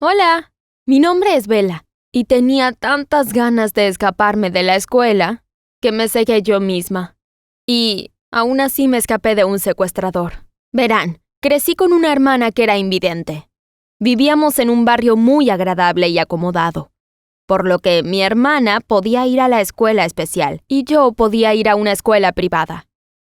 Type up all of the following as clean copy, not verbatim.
Hola, mi nombre es Bella y tenía tantas ganas de escaparme de la escuela que me cegué yo misma. Y aún así me escapé de un secuestrador. Verán, crecí con una hermana que era invidente. Vivíamos en un barrio muy agradable y acomodado, por lo que mi hermana podía ir a la escuela especial y yo podía ir a una escuela privada.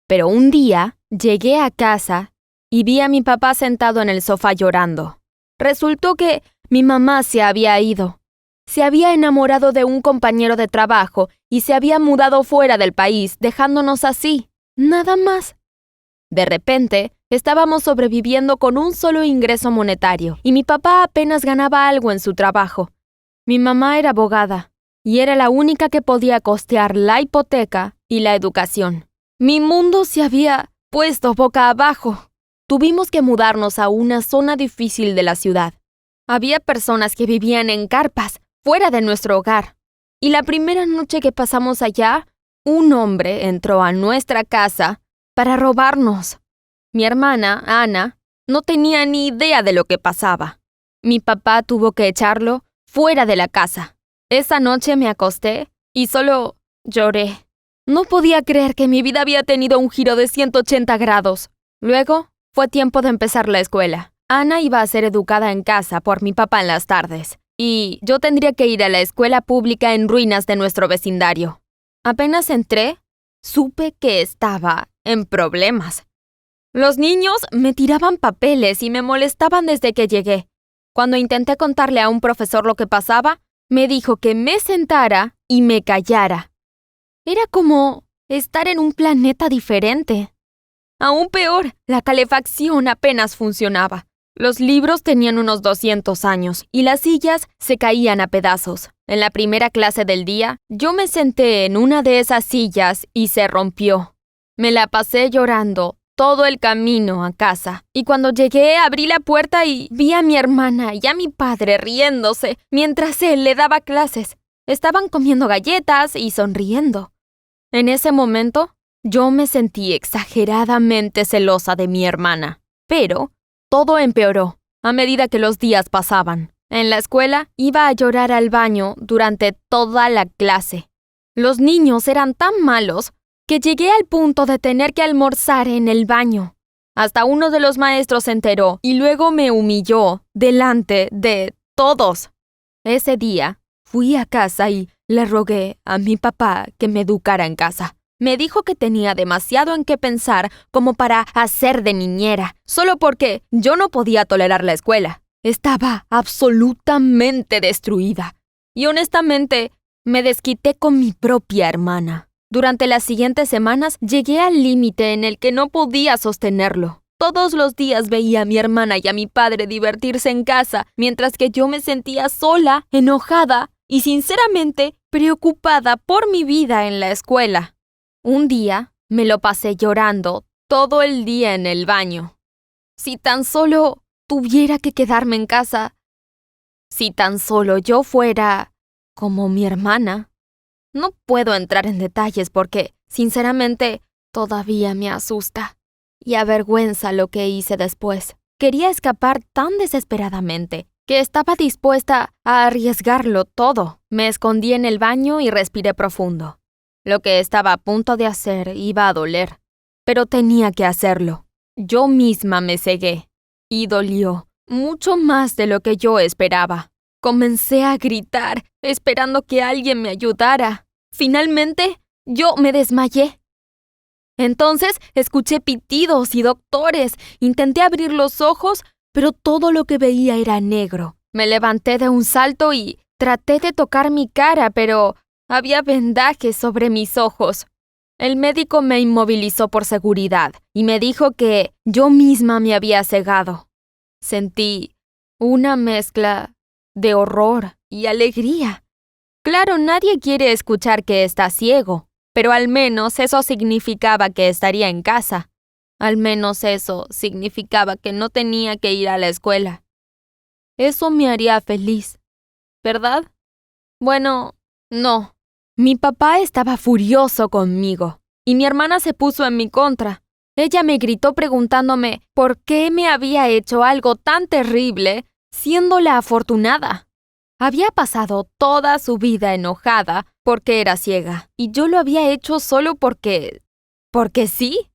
Pero un día llegué a casa y vi a mi papá sentado en el sofá llorando. Resultó que mi mamá se había ido. Se había enamorado de un compañero de trabajo y se había mudado fuera del país, dejándonos así, nada más. De repente, estábamos sobreviviendo con un solo ingreso monetario y mi papá apenas ganaba algo en su trabajo. Mi mamá era abogada y era la única que podía costear la hipoteca y la educación. Mi mundo se había puesto boca abajo. Tuvimos que mudarnos a una zona difícil de la ciudad. Había personas que vivían en carpas, fuera de nuestro hogar. Y la primera noche que pasamos allá, un hombre entró a nuestra casa para robarnos. Mi hermana, Ana, no tenía ni idea de lo que pasaba. Mi papá tuvo que echarlo fuera de la casa. Esa noche me acosté y solo lloré. No podía creer que mi vida había tenido un giro de 180 grados. Luego, fue tiempo de empezar la escuela. Ana iba a ser educada en casa por mi papá en las tardes, y yo tendría que ir a la escuela pública en ruinas de nuestro vecindario. Apenas entré, supe que estaba en problemas. Los niños me tiraban papeles y me molestaban desde que llegué. Cuando intenté contarle a un profesor lo que pasaba, me dijo que me sentara y me callara. Era como estar en un planeta diferente. Aún peor, la calefacción apenas funcionaba. Los libros tenían unos 200 años y las sillas se caían a pedazos. En la primera clase del día, yo me senté en una de esas sillas y se rompió. Me la pasé llorando todo el camino a casa. Y cuando llegué, abrí la puerta y vi a mi hermana y a mi padre riéndose mientras él le daba clases. Estaban comiendo galletas y sonriendo. En ese momento, yo me sentí exageradamente celosa de mi hermana. Pero todo empeoró a medida que los días pasaban. En la escuela iba a llorar al baño durante toda la clase. Los niños eran tan malos que llegué al punto de tener que almorzar en el baño. Hasta uno de los maestros se enteró y luego me humilló delante de todos. Ese día fui a casa y le rogué a mi papá que me educara en casa. Me dijo que tenía demasiado en qué pensar como para hacer de niñera, solo porque yo no podía tolerar la escuela. Estaba absolutamente destruida. Y honestamente, me desquité con mi propia hermana. Durante las siguientes semanas llegué al límite en el que no podía sostenerlo. Todos los días veía a mi hermana y a mi padre divertirse en casa, mientras que yo me sentía sola, enojada y sinceramente preocupada por mi vida en la escuela. Un día me lo pasé llorando todo el día en el baño. Si tan solo tuviera que quedarme en casa, si tan solo yo fuera como mi hermana. No puedo entrar en detalles porque, sinceramente, todavía me asusta y avergüenza lo que hice después. Quería escapar tan desesperadamente que estaba dispuesta a arriesgarlo todo. Me escondí en el baño y respiré profundo. Lo que estaba a punto de hacer iba a doler, pero tenía que hacerlo. Yo misma me cegué, y dolió, mucho más de lo que yo esperaba. Comencé a gritar, esperando que alguien me ayudara. Finalmente, yo me desmayé. Entonces, escuché pitidos y doctores. Intenté abrir los ojos, pero todo lo que veía era negro. Me levanté de un salto y traté de tocar mi cara, pero había vendajes sobre mis ojos. El médico me inmovilizó por seguridad y me dijo que yo misma me había cegado. Sentí una mezcla de horror y alegría. Claro, nadie quiere escuchar que está ciego, pero al menos eso significaba que estaría en casa. Al menos eso significaba que no tenía que ir a la escuela. Eso me haría feliz, ¿verdad? Bueno, no. Mi papá estaba furioso conmigo y mi hermana se puso en mi contra. Ella me gritó preguntándome por qué me había hecho algo tan terrible siendo la afortunada. Había pasado toda su vida enojada porque era ciega, y yo lo había hecho solo porque sí.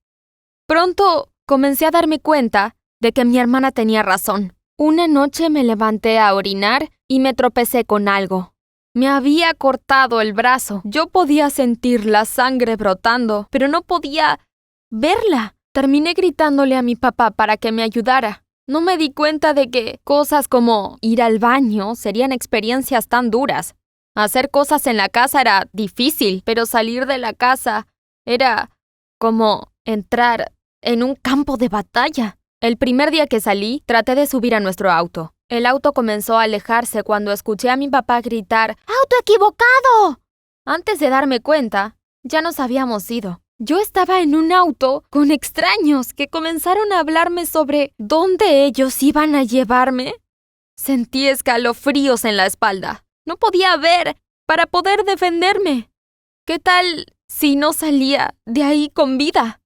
Pronto comencé a darme cuenta de que mi hermana tenía razón. Una noche me levanté a orinar y me tropecé con algo. Me había cortado el brazo. Yo podía sentir la sangre brotando, pero no podía verla. Terminé gritándole a mi papá para que me ayudara. No me di cuenta de que cosas como ir al baño serían experiencias tan duras. Hacer cosas en la casa era difícil, pero salir de la casa era como entrar en un campo de batalla. El primer día que salí, traté de subir a nuestro auto. El auto comenzó a alejarse cuando escuché a mi papá gritar ¡Auto equivocado! Antes de darme cuenta, ya nos habíamos ido. Yo estaba en un auto con extraños que comenzaron a hablarme sobre dónde ellos iban a llevarme. Sentí escalofríos en la espalda. No podía ver para poder defenderme. ¿Qué tal si no salía de ahí con vida?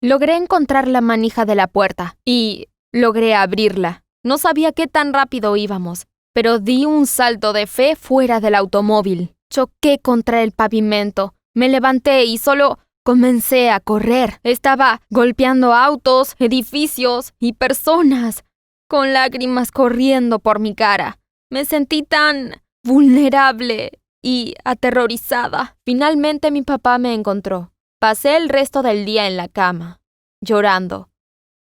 Logré encontrar la manija de la puerta y logré abrirla. No sabía qué tan rápido íbamos, pero di un salto de fe fuera del automóvil. Choqué contra el pavimento, me levanté y solo comencé a correr. Estaba golpeando autos, edificios y personas, con lágrimas corriendo por mi cara. Me sentí tan vulnerable y aterrorizada. Finalmente mi papá me encontró. Pasé el resto del día en la cama, llorando.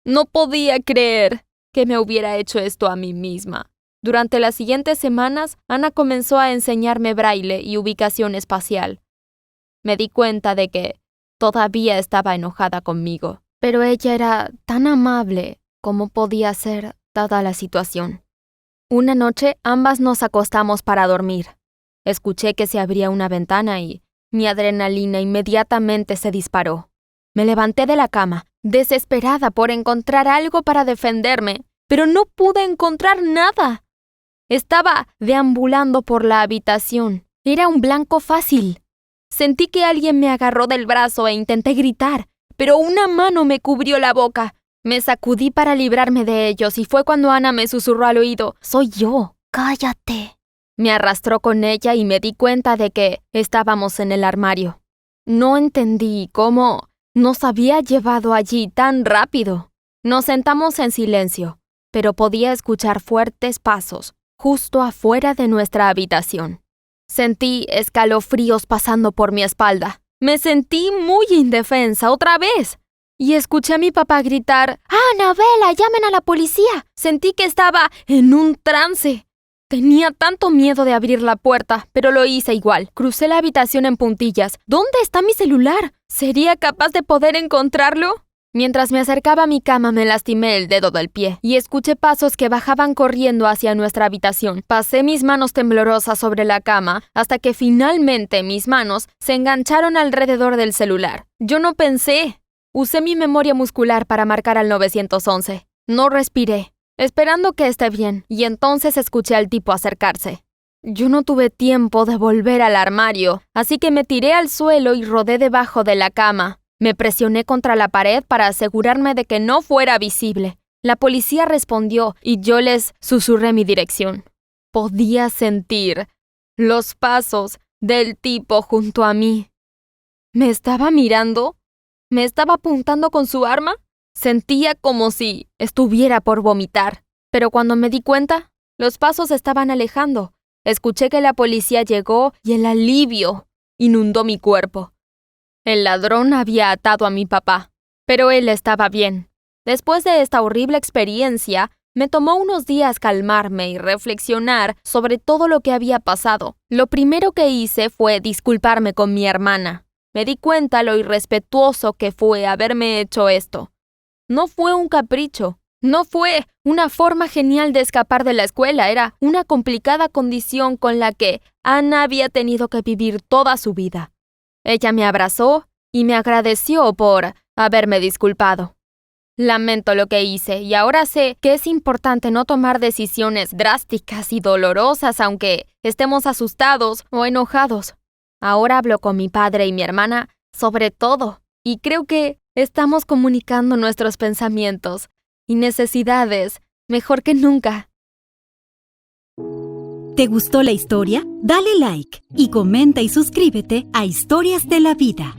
No podía creer que me hubiera hecho esto a mí misma. Durante las siguientes semanas, Ana comenzó a enseñarme braille y ubicación espacial. Me di cuenta de que todavía estaba enojada conmigo, pero ella era tan amable como podía ser dada la situación. Una noche, ambas nos acostamos para dormir. Escuché que se abría una ventana y mi adrenalina inmediatamente se disparó. Me levanté de la cama, desesperada por encontrar algo para defenderme, pero no pude encontrar nada. Estaba deambulando por la habitación. Era un blanco fácil. Sentí que alguien me agarró del brazo e intenté gritar, pero una mano me cubrió la boca. Me sacudí para librarme de ellos y fue cuando Ana me susurró al oído: «Soy yo, cállate». Me arrastró con ella y me di cuenta de que estábamos en el armario. No entendí cómo nos había llevado allí tan rápido. Nos sentamos en silencio, pero podía escuchar fuertes pasos justo afuera de nuestra habitación. Sentí escalofríos pasando por mi espalda. Me sentí muy indefensa otra vez. Y escuché a mi papá gritar: «¡Annabella, llamen a la policía!». Sentí que estaba en un trance. Tenía tanto miedo de abrir la puerta, pero lo hice igual. Crucé la habitación en puntillas. ¿Dónde está mi celular? ¿Sería capaz de poder encontrarlo? Mientras me acercaba a mi cama me lastimé el dedo del pie y escuché pasos que bajaban corriendo hacia nuestra habitación. Pasé mis manos temblorosas sobre la cama hasta que finalmente mis manos se engancharon alrededor del celular. Yo no pensé. Usé mi memoria muscular para marcar al 911. No respiré, esperando que esté bien, y entonces escuché al tipo acercarse. Yo no tuve tiempo de volver al armario, así que me tiré al suelo y rodé debajo de la cama. Me presioné contra la pared para asegurarme de que no fuera visible. La policía respondió y yo les susurré mi dirección. Podía sentir los pasos del tipo junto a mí. ¿Me estaba mirando? ¿Me estaba apuntando con su arma? Sentía como si estuviera por vomitar. Pero cuando me di cuenta, los pasos estaban alejando. Escuché que la policía llegó y el alivio inundó mi cuerpo. El ladrón había atado a mi papá, pero él estaba bien. Después de esta horrible experiencia, me tomó unos días calmarme y reflexionar sobre todo lo que había pasado. Lo primero que hice fue disculparme con mi hermana. Me di cuenta lo irrespetuoso que fue haberme hecho esto. No fue un capricho, no fue una forma genial de escapar de la escuela, era una complicada condición con la que Ana había tenido que vivir toda su vida. Ella me abrazó y me agradeció por haberme disculpado. Lamento lo que hice y ahora sé que es importante no tomar decisiones drásticas y dolorosas aunque estemos asustados o enojados. Ahora hablo con mi padre y mi hermana sobre todo y creo que estamos comunicando nuestros pensamientos y necesidades mejor que nunca. ¿Te gustó la historia? Dale like y comenta y suscríbete a Historias de la Vida.